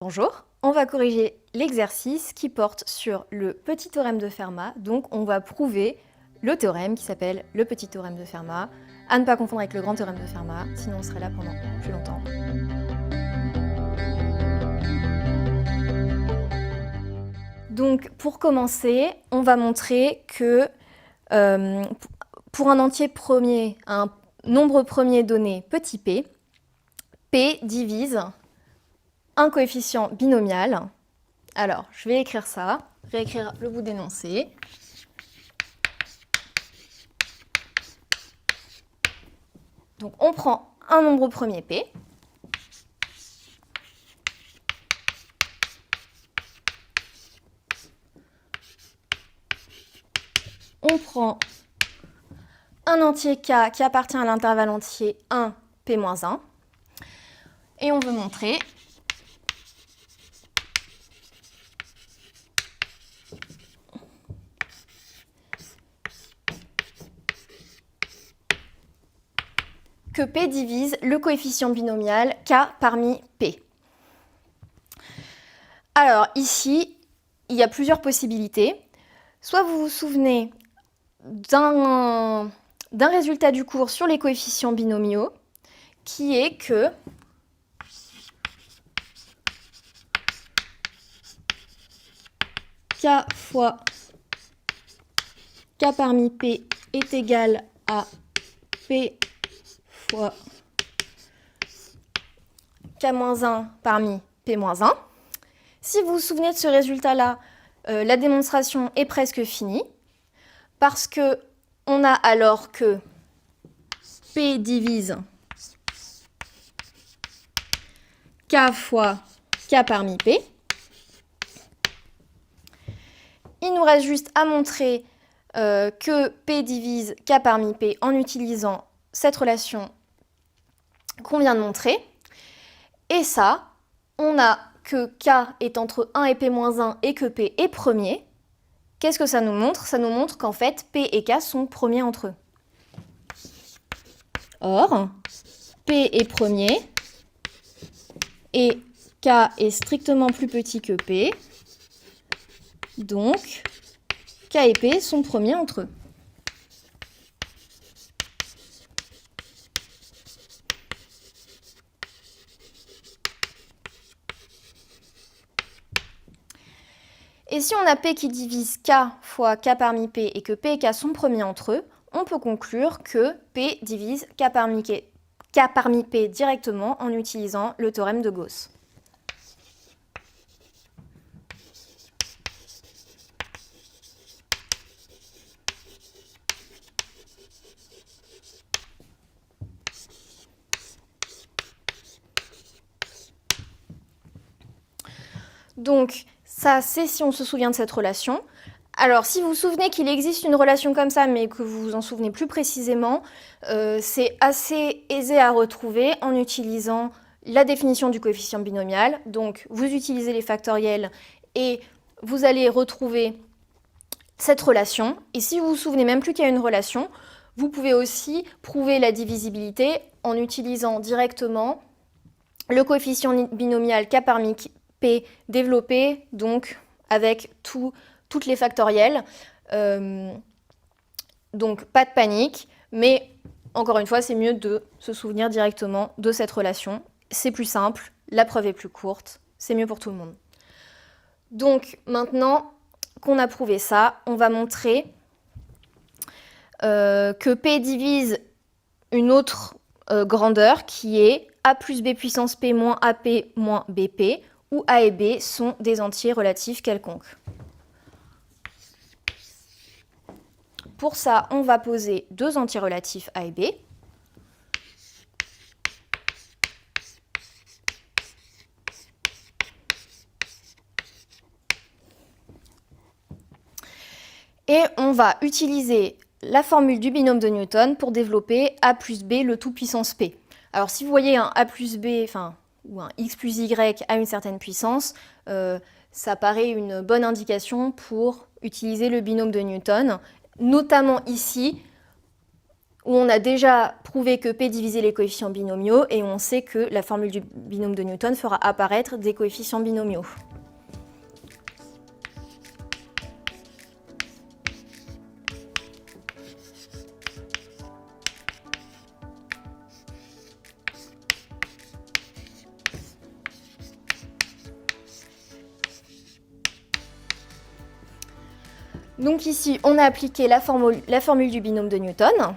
Bonjour, on va corriger l'exercice qui porte sur le petit théorème de Fermat. Donc on va prouver le théorème qui s'appelle le petit théorème de Fermat, à ne pas confondre avec le grand théorème de Fermat, sinon on serait là pendant plus longtemps. Donc pour commencer, on va montrer que pour un entier premier, un nombre premier donné petit p, p divise un coefficient binomial. Alors, je vais écrire ça, réécrire le bout d'énoncé. Donc, on prend un nombre premier p. On prend un entier k qui appartient à l'intervalle entier 1, p-1. Et on veut montrer que p divise le coefficient binomial k parmi p. Alors ici, il y a plusieurs possibilités. Soit vous vous souvenez d'un résultat du cours sur les coefficients binomiaux, qui est que k fois k parmi p est égal à p fois k-1 parmi p-1. Si vous vous souvenez de ce résultat-là, la démonstration est presque finie, parce que on a alors que p divise k fois k parmi p. Il nous reste juste à montrer que p divise k parmi p en utilisant cette relation qu'on vient de montrer. Et ça, on a que k est entre 1 et p-1 et que p est premier. Qu'est-ce que ça nous montre? Ça nous montre qu'en fait, p et k sont premiers entre eux. Or, p est premier et k est strictement plus petit que p. Donc, k et p sont premiers entre eux. Et si on a p qui divise k fois k parmi p et que p et k sont premiers entre eux, on peut conclure que p divise k parmi p directement en utilisant le théorème de Gauss. Donc, ça, c'est si on se souvient de cette relation. Alors, si vous vous souvenez qu'il existe une relation comme ça, mais que vous vous en souvenez plus précisément, c'est assez aisé à retrouver en utilisant la définition du coefficient binomial. Donc, vous utilisez les factoriels et vous allez retrouver cette relation. Et si vous vous souvenez même plus qu'il y a une relation, vous pouvez aussi prouver la divisibilité en utilisant directement le coefficient binomial k parmi p développé, donc avec toutes les factorielles. Donc pas de panique, mais encore une fois, c'est mieux de se souvenir directement de cette relation. C'est plus simple, la preuve est plus courte, c'est mieux pour tout le monde. Donc maintenant qu'on a prouvé ça, on va montrer que p divise une autre grandeur qui est a plus b puissance p moins ap moins bp, où a et b sont des entiers relatifs quelconques. Pour ça, on va poser deux entiers relatifs a et b. Et on va utiliser la formule du binôme de Newton pour développer a plus b le tout puissance p. Alors si vous voyez un a plus b, ou un x plus y à une certaine puissance, ça paraît une bonne indication pour utiliser le binôme de Newton, notamment ici, où on a déjà prouvé que P divisait les coefficients binomiaux et on sait que la formule du binôme de Newton fera apparaître des coefficients binomiaux. Donc ici, on a appliqué la formule du binôme de Newton.